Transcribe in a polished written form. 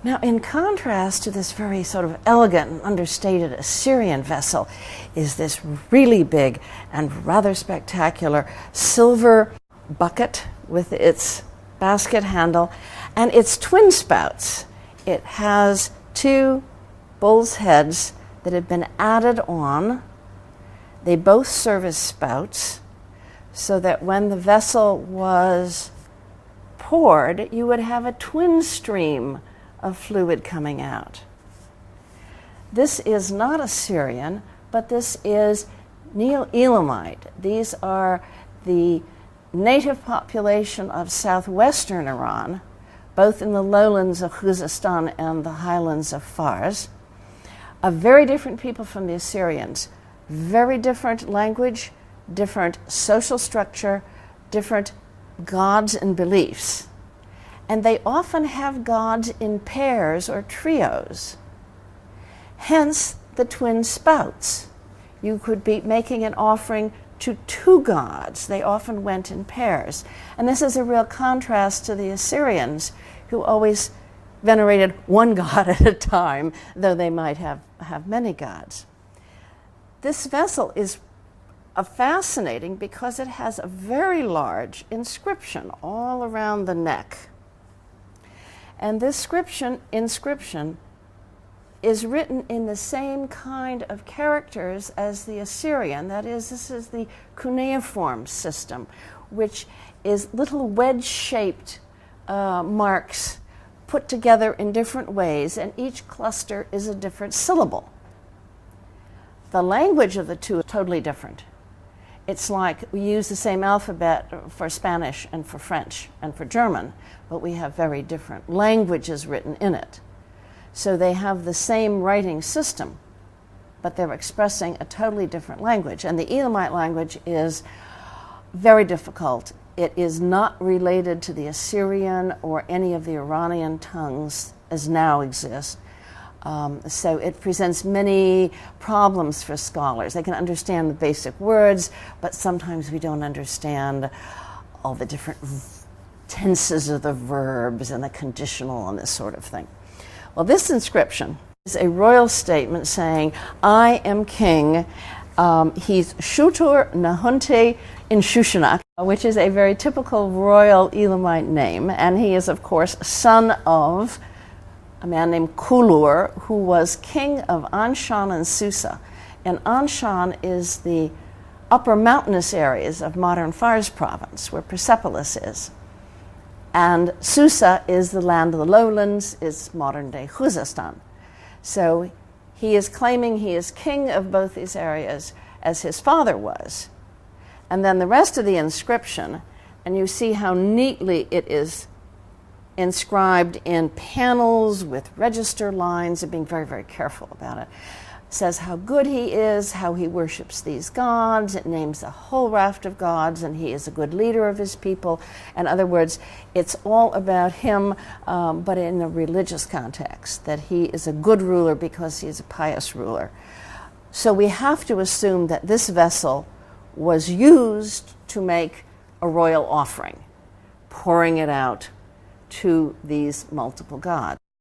Now, in contrast to this very sort of elegant and understated Assyrian vessel is this really big and rather spectacular silver bucket with its basket handle and its twin spouts. It has two bull's heads that have been added on. They both serve as spouts, so that when the vessel was poured, you would have a twin stream of fluid coming out. This is not Assyrian, but this is Neo-Elamite. These are the native population of southwestern Iran, both in the lowlands of Khuzestan and the highlands of Fars. A very different people from the Assyrians. Very different language, different social structure, different gods and beliefs. And they often have gods in pairs or trios. Hence the twin spouts. You could be making an offering to two gods. They often went in pairs. And this is a real contrast to the Assyrians, who always venerated one god at a time, though they might have many gods. This vessel is fascinating because it has a very large inscription all around the neck. And this inscription is written in the same kind of characters as the Assyrian. That is, this is the cuneiform system, which is little wedge-shaped marks put together in different ways, and each cluster is a different syllable. The language of the two is totally different. It's like we use the same alphabet for Spanish and for French and for German, but we have very different languages written in it. So they have the same writing system, but they're expressing a totally different language. And the Elamite language is very difficult. It is not related to the Assyrian or any of the Iranian tongues as now exist. So it presents many problems for scholars. They can understand the basic words, but sometimes we don't understand all the different tenses of the verbs and the conditional and this sort of thing. Well, this inscription is a royal statement saying, "I am king." He's Shutur Nahunte in Shushanak, which is a very typical royal Elamite name, and he is, of course, son of a man named Kulur, who was king of Anshan and Susa. And Anshan is the upper mountainous areas of modern Fars province, where Persepolis is. And Susa is the land of the lowlands, is modern-day Khuzestan. So he is claiming he is king of both these areas, as his father was. And then the rest of the inscription, and you see how neatly it is inscribed in panels with register lines, and being very, very careful about it. Says how good he is, how he worships these gods. It names a whole raft of gods, and he is a good leader of his people. In other words, it's all about him, but in a religious context, that he is a good ruler because he is a pious ruler. So we have to assume that this vessel was used to make a royal offering, pouring it out to these multiple gods.